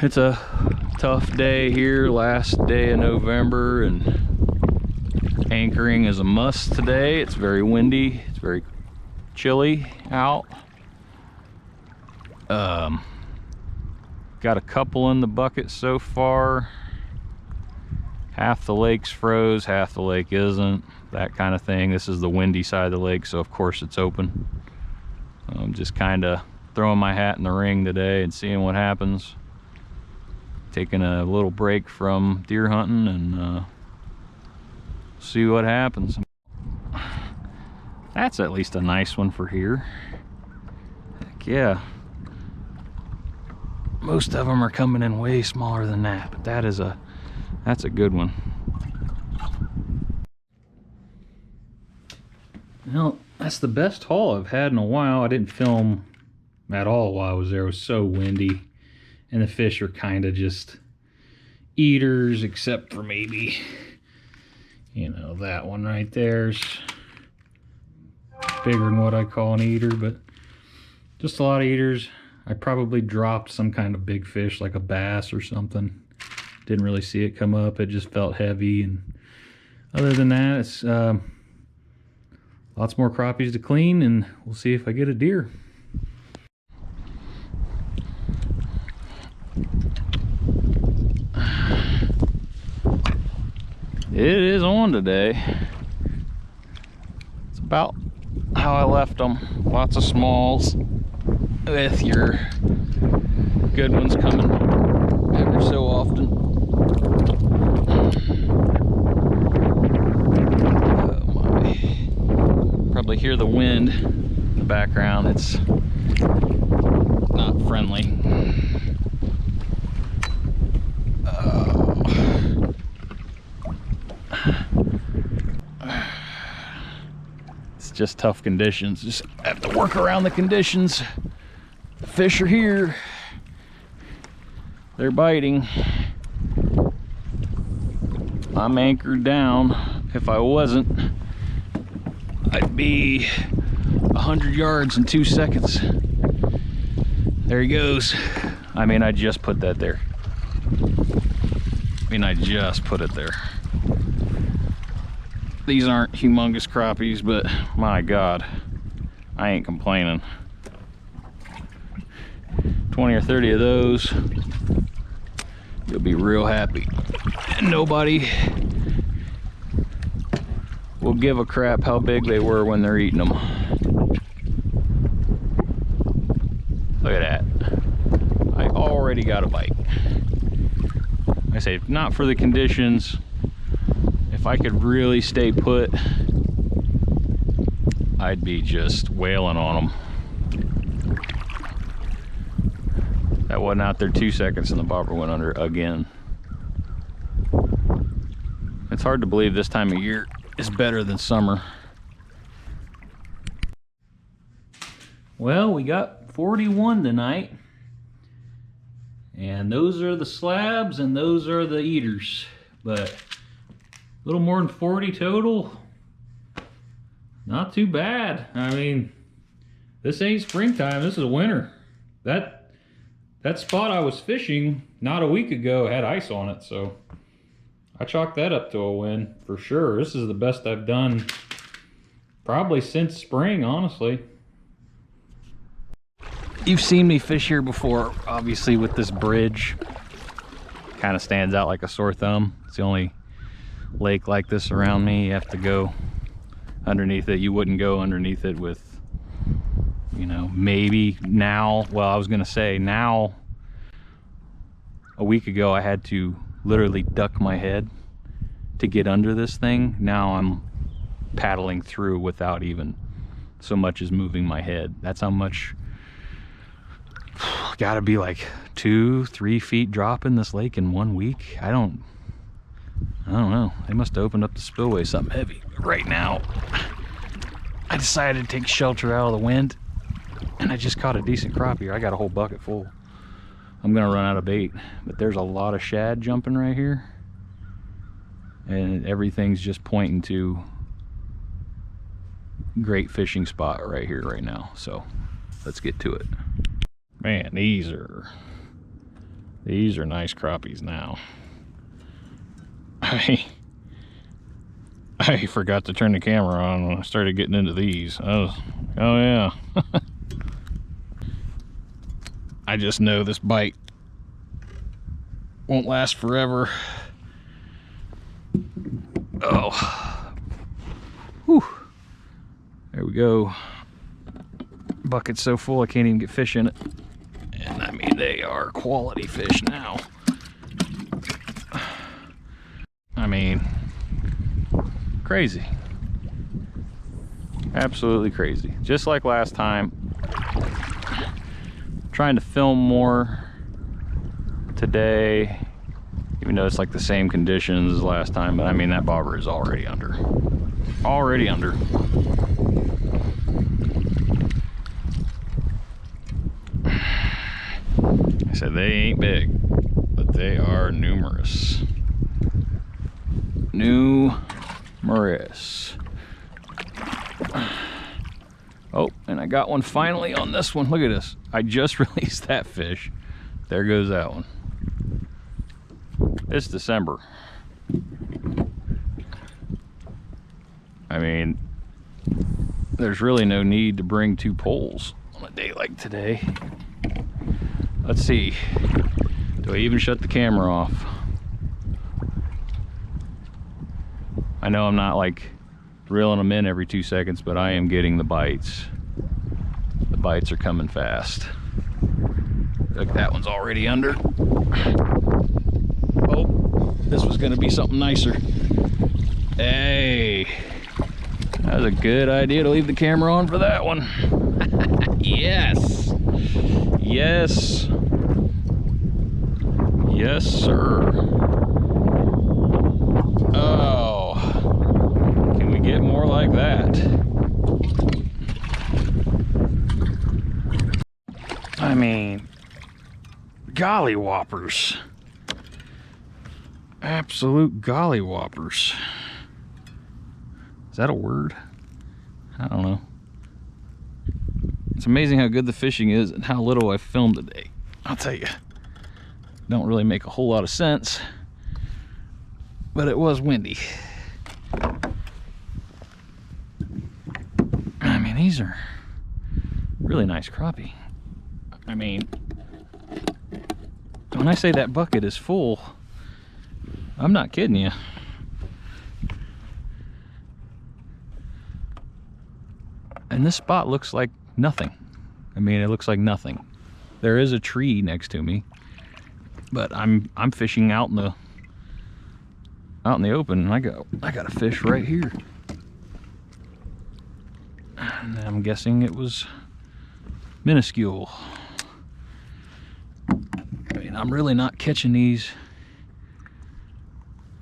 It's a tough day here, last day of November, and anchoring is a must today. It's very windy, it's very chilly out. Got a couple in the bucket so far. Half the lake's froze, half the lake isn't, that kind of thing. This is the windy side of the lake, so of course it's open. I'm just kind of throwing my hat in the ring today and seeing what happens. Taking a little break from deer hunting and see what happens. That's at least a nice one for here. Heck yeah. Most of them are coming in way smaller than that, but that's a good one. Well, that's the best haul I've had in a while. I didn't film at all while I was there. It was so windy. And the fish are kind of just eaters, except for maybe, you know, that one right there's bigger than what I call an eater, but just a lot of eaters. I probably dropped some kind of big fish like a bass or something. Didn't really see it come up. It just felt heavy. And other than that, it's lots more crappies to clean, and we'll see if I get a deer. It is on today. It's about how I left them. Lots of smalls with your good ones coming every so often. Oh my. Probably hear the wind in the background. It's not friendly. Just tough conditions. Just have to work around the conditions. The fish are here. They're biting. I'm anchored down. If I wasn't, I'd be 100 yards in 2 seconds. There he goes. I mean, I just put that there. I just put it there. These aren't humongous crappies, but my God, I ain't complaining. 20 or 30 of those, you'll be real happy. And nobody will give a crap how big they were when they're eating them. Look at that. I already got a bite. I say, not for the conditions. If I could really stay put, I'd be just wailing on them. That wasn't out there 2 seconds and the bobber went under again. It's hard to believe this time of year is better than summer. Well, we got 41 tonight. And those are the slabs and those are the eaters. But a little more than 40 total. Not too bad. I mean, this ain't springtime, this is winter. That spot I was fishing not a week ago had ice on it, so I chalked that up to a win for sure. This is the best I've done probably since spring, honestly. You've seen me fish here before, obviously, with this bridge. Kind of stands out like a sore thumb. It's the only lake like this around me. You have to go underneath it. You wouldn't go underneath it with, you know, maybe now, well, I was gonna say now, a week ago I had to literally duck my head to get under this thing. Now I'm paddling through without even so much as moving my head. That's how much. Gotta be like 2-3 feet drop in this lake in 1 week. I don't know. They must have opened up the spillway something heavy. Right now, I decided to take shelter out of the wind, and I just caught a decent crappie. I got a whole bucket full. I'm gonna run out of bait, but there's a lot of shad jumping right here, and everything's just pointing to great fishing spot right here right now. So let's get to it. Man, these are These are nice crappies now. I forgot to turn the camera on when I started getting into these. Oh yeah. I just know this bite won't last forever. Oh. Whew. There we go. Bucket's so full I can't even get fish in it. And I mean, they are quality fish now. I mean, crazy. Absolutely crazy. Just like last time. Trying to film more today, even though it's like the same conditions as last time, but I mean, that bobber is already under. Already under. I said they ain't big, but they are numerous. Numerous. Oh, and I got one finally on this one. Look at this. I just released that fish. There goes that one. It's December. I mean, there's really no need to bring 2 poles on a day like today. Let's see. Do I even shut the camera off? I know I'm not like reeling them in every 2 seconds, but I am getting the bites. The bites are coming fast. Look, that one's already under. Oh, this was gonna be something nicer. Hey, that was a good idea to leave the camera on for that one. Yes. Yes. Yes, sir. Oh, can we get more like that? I mean, golly whoppers. Absolute golly whoppers. Is that a word? I don't know. It's amazing how good the fishing is and how little I've filmed today. I'll tell you. Don't really make a whole lot of sense, but it was windy. I mean, these are really nice crappie. I mean, when I say that bucket is full, I'm not kidding you. And this spot looks like nothing. I mean, it looks like nothing. There is a tree next to me, but I'm fishing out in the open, and I got a fish right here. And I'm guessing it was minuscule. I mean, I'm really not catching these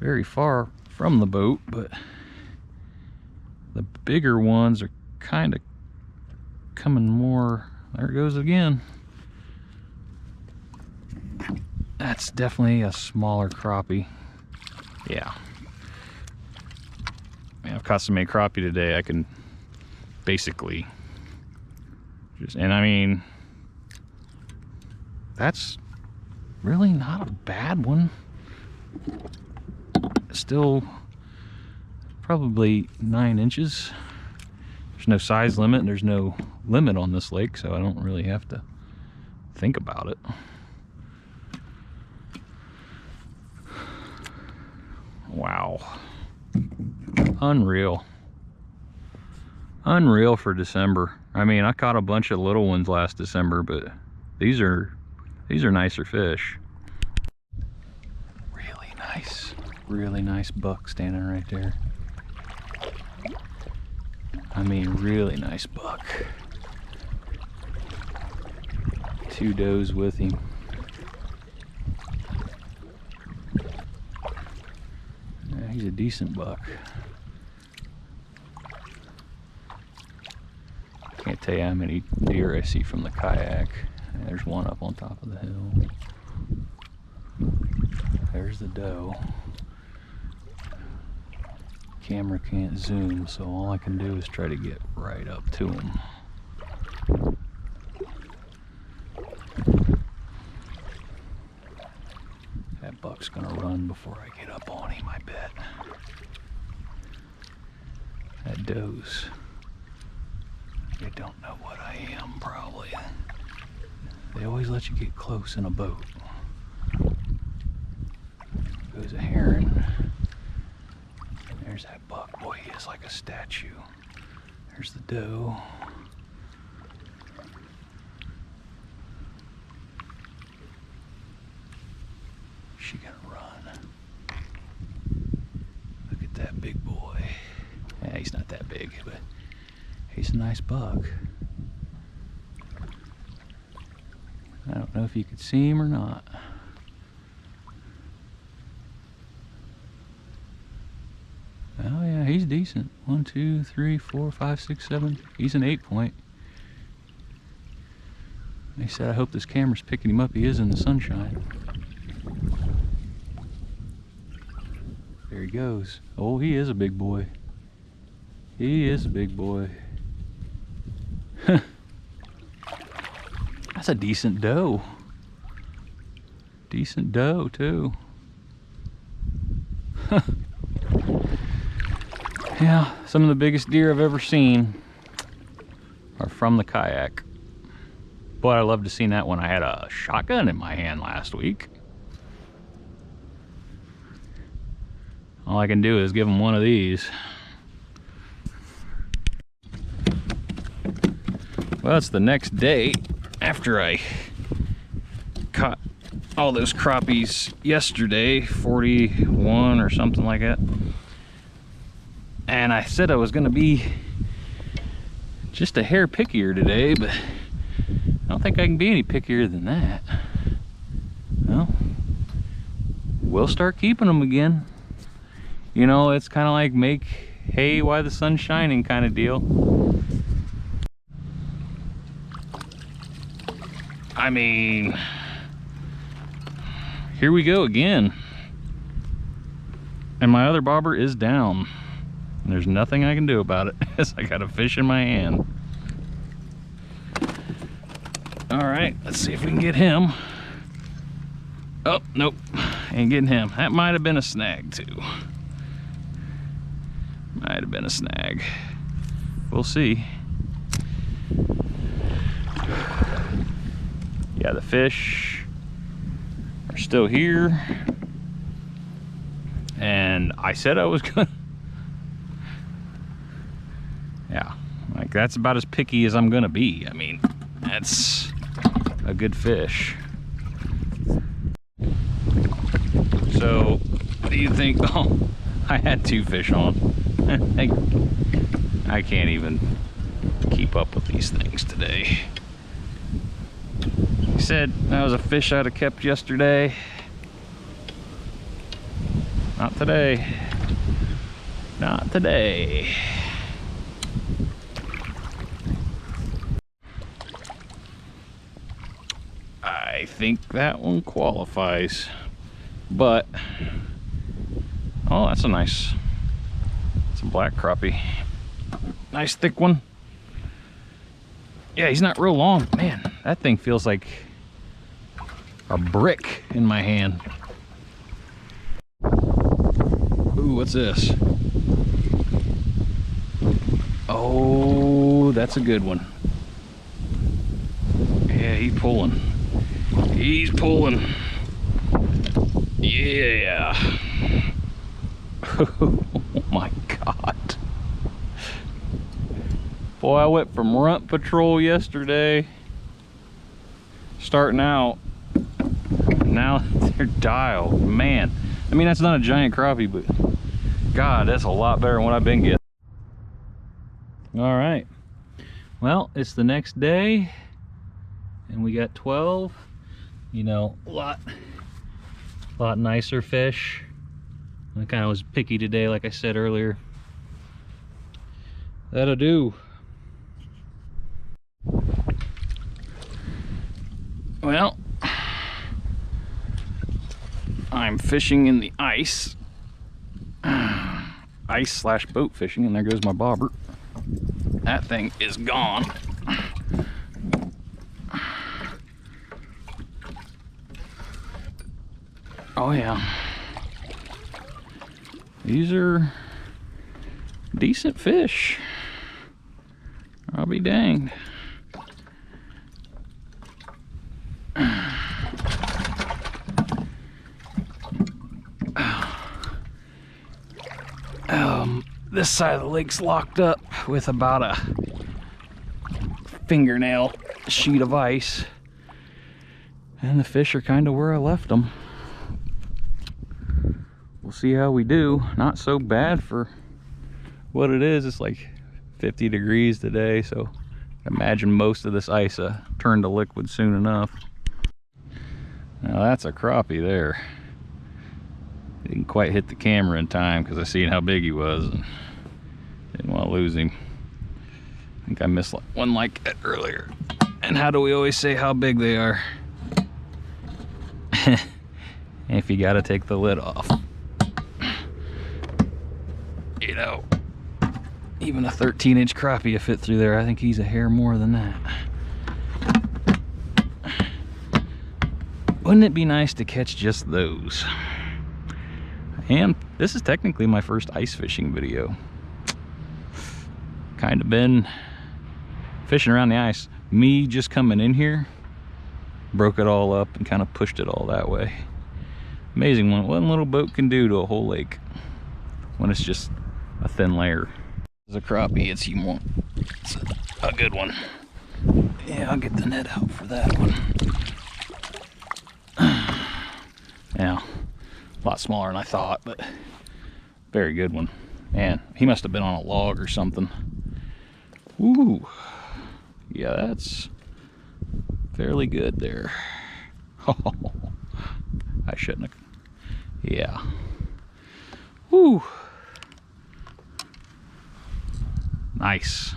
very far from the boat, but the bigger ones are kind of coming more. There it goes again. That's definitely a smaller crappie. Yeah. I mean, I've caught so many crappie today, I can basically just, and I mean, that's really not a bad one. Still probably 9 inches. There's no size limit, and there's no limit on this lake, so I don't really have to think about it. Wow. Unreal. Unreal for December. I mean, I caught a bunch of little ones last December, but these are nicer fish. Really nice buck standing right there. I mean, really nice buck. 2 does with him. Yeah, he's a decent buck. Can't tell you how many deer I see from the kayak. There's one up on top of the hill. There's the doe. Camera can't zoom, so all I can do is try to get right up to him. buck's gonna run before I get up on him, I bet. That does. They don't know what I am, probably. They always let you get close in a boat. Goes a heron. There's that buck. Boy, he is like a statue. There's the doe. She gonna run. Look at that big boy. Yeah, he's not that big, but he's a nice buck. I don't know if you could see him or not. Oh yeah, he's decent. 1, 2, 3, 4, 5, 6, 7. He's an 8-point. They said, I hope this camera's picking him up. He is in the sunshine. There he goes. Oh, he is a big boy. He is a big boy. That's a decent doe. Decent doe, too. Yeah, some of the biggest deer I've ever seen are from the kayak. Boy, I love to see that when I had a shotgun in my hand last week. All I can do is give them one of these. Well, it's the next day after I caught all those crappies yesterday, 41 or something like that. And I said I was gonna be just a hair pickier today, but I don't think I can be any pickier than that. Well, we'll start keeping them again. You know, it's kind of like make hay while the sun's shining kind of deal. I mean, here we go again. And my other bobber is down. And there's nothing I can do about it, as I got a fish in my hand. All right, let's see if we can get him. Oh, nope, ain't getting him. That might have been a snag too. Might have been a snag. We'll see. Yeah, the fish are still here. And I said I was gonna. Yeah, like that's about as picky as I'm gonna be. I mean, that's a good fish. So, what do you think? Oh, I had 2 fish on. I can't even keep up with these things today. He said that was a fish I'd have kept yesterday. Not today. Not today. I think that one qualifies, but oh, that's a nice, it's a black crappie, nice thick one. Yeah, he's not real long. Man, that thing feels like a brick in my hand. Ooh, what's this? Oh, that's a good one. Yeah, he's pulling. He's pulling. Yeah. Oh my God. Boy, I went from runt patrol yesterday, starting out, now they're dialed. Man, I mean, that's not a giant crappie, but God, that's a lot better than what I've been getting. All right, well, it's the next day and we got 12. You know, a lot nicer fish. I kind of was picky today, like I said earlier. That'll do. Well, I'm fishing in the ice. Ice/boat fishing, and there goes my bobber. That thing is gone. Oh yeah. These are decent fish. I'll be danged. This side of the lake's locked up with about a fingernail sheet of ice, and the fish are kind of where I left them. We'll see how we do. Not so bad for what it is. It's like 50 degrees today, so imagine most of this ice turned to liquid soon enough. Now that's a crappie there. Didn't quite hit the camera in time because I seen how big he was and didn't want to lose him. I think I missed one like that earlier. And how do we always say how big they are? If you gotta take the lid off. You know, even a 13-inch crappie will fit through there. I think he's a hair more than that. Wouldn't it be nice to catch just those? And this is technically my first ice fishing video. Kind of been fishing around the ice. Me just coming in here broke it all up and kind of pushed it all that way. Amazing what one little boat can do to a whole lake when it's just a thin layer. There's a crappie, it's a good one. Yeah, I'll get the net out for that one. Yeah, a lot smaller than I thought, but very good one. Man, he must have been on a log or something. Ooh, yeah, that's fairly good there. Oh, I shouldn't have. Yeah. Woo. Nice.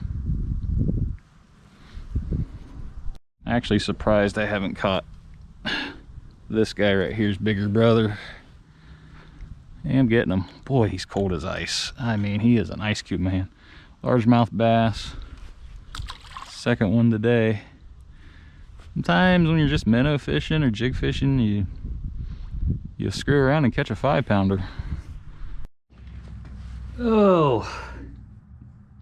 Actually surprised I haven't caught this guy right here's bigger brother. I'm getting him. Boy, he's cold as ice. I mean, he is an ice cube, man. Largemouth bass. Second one today. Sometimes when you're just minnow fishing or jig fishing, you screw around and catch a 5-pounder. Oh.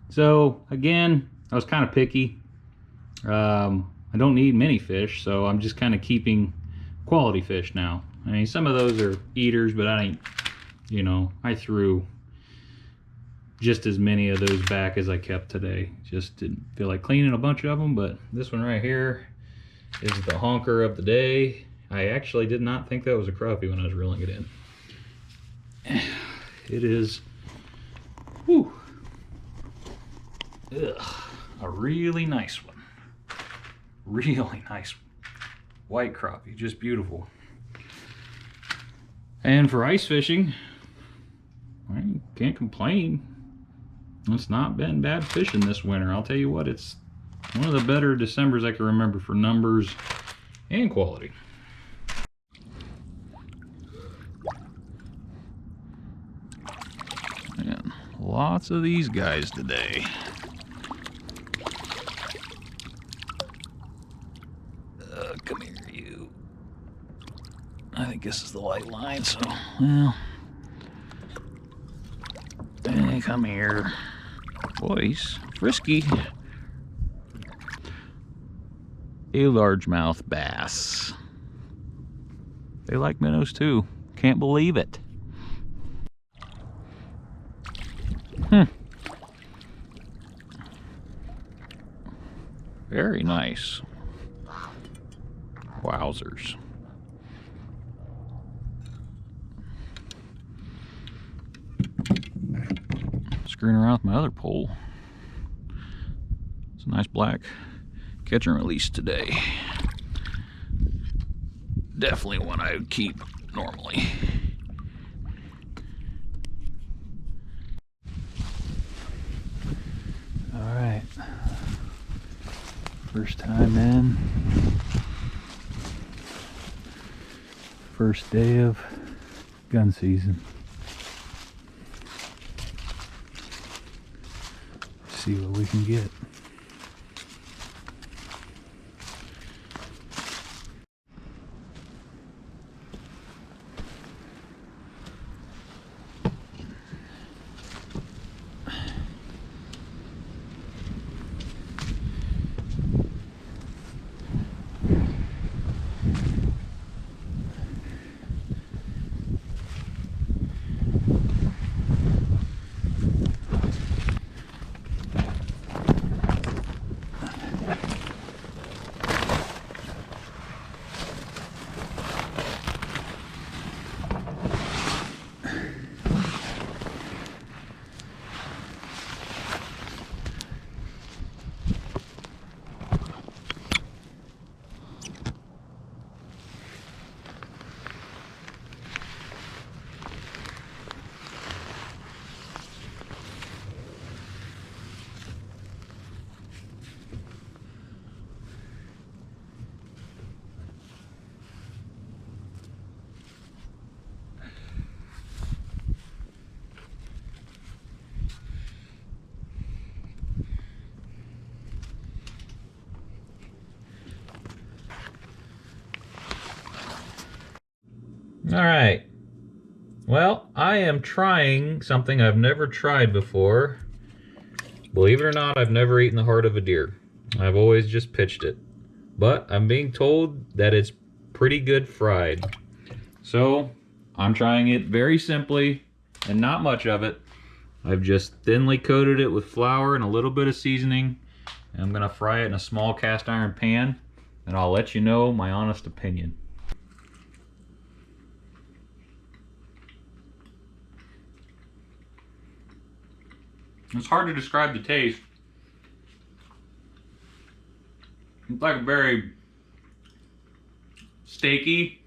So again, I was kind of picky. I don't need many fish, so I'm just kind of keeping quality fish now. I mean, some of those are eaters, but I ain't, you know, I threw just as many of those back as I kept today. Just didn't feel like cleaning a bunch of them, but this one right here is the honker of the day. I actually did not think that was a crappie when I was reeling it in. It is, whew, a really nice one. Really nice one. White crappie, just beautiful. And for ice fishing, I can't complain. It's not been bad fishing this winter. I'll tell you what, it's one of the better Decembers I can remember for numbers and quality. Man, lots of these guys today. Come here, you. I think this is the light line, so, well. Hey, come here. Boy, he's frisky. A largemouth bass. They like minnows too. Can't believe it. Very nice. Wowzers. Screwing around with my other pole. It's a nice black catch and release today. Definitely one I would keep normally. All right. First time in. First day of gun season. See what we can get. All right. Well, I am trying something I've never tried before. Believe it or not, I've never eaten the heart of a deer. I've always just pitched it. But I'm being told that it's pretty good fried. So I'm trying it very simply and not much of it. I've just thinly coated it with flour and a little bit of seasoning. And I'm gonna fry it in a small cast iron pan, and I'll let you know my honest opinion. It's hard to describe the taste. It's like very steaky,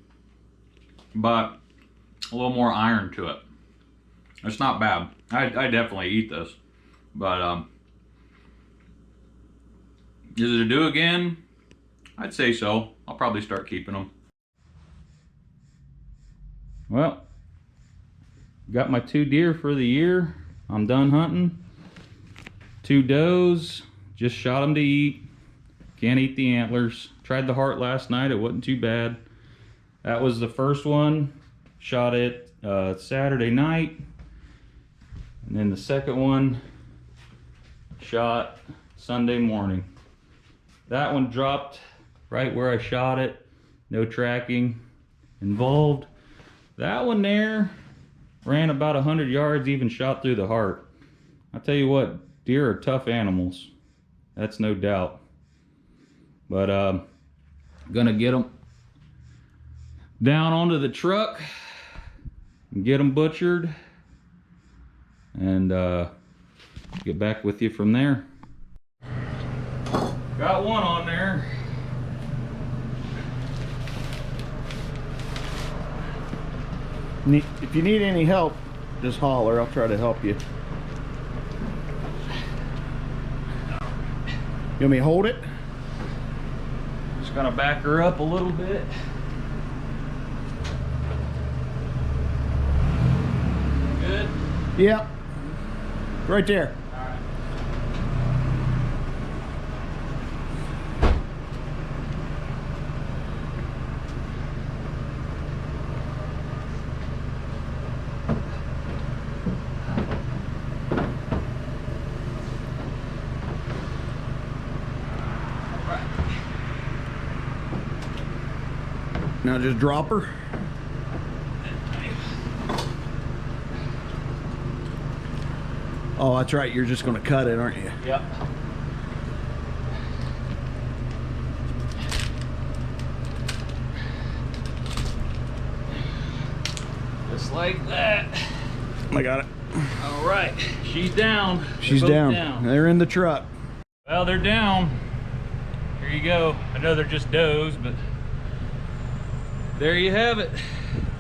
but a little more iron to it. It's not bad. I definitely eat this, but is it a do again? I'd say so. I'll probably start keeping them. Well, got my 2 deer for the year. I'm done hunting. 2 does, just shot them to eat. Can't eat the antlers. Tried the heart last night, it wasn't too bad. That was the first one. Shot it Saturday night. And then the second one, shot Sunday morning. That one dropped right where I shot it. No tracking involved. That one there ran about 100 yards, even shot through the heart. I'll tell you what, deer are tough animals. That's no doubt. But gonna get them down onto the truck and get them butchered and get back with you from there. Got one on there. If you need any help, just holler. I'll try to help you. You want me to hold it? Just gonna back her up a little bit. Good? Yep. Right there. Alright. Now just drop her. Oh, that's right. You're just going to cut it, aren't you? Yep. Just like that. I got it. All right, she's down. She's down. They're in the truck. Well, they're down. Here you go. I know they're just does, but there you have it.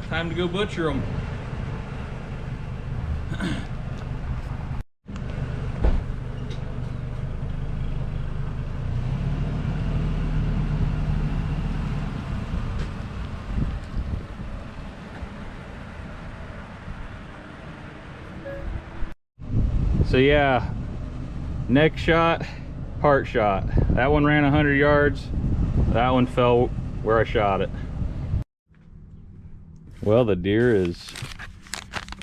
Time to go butcher them. So yeah, neck shot, heart shot. That one ran 100 yards. That one fell where I shot it. Well, the deer is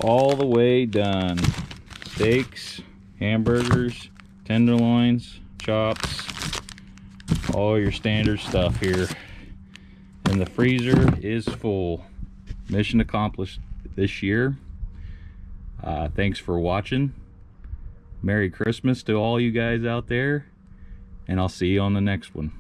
all the way done. Steaks, hamburgers, tenderloins, chops, all your standard stuff here. And the freezer is full. Mission accomplished this year. Thanks for watching. Merry Christmas to all you guys out there, and I'll see you on the next one.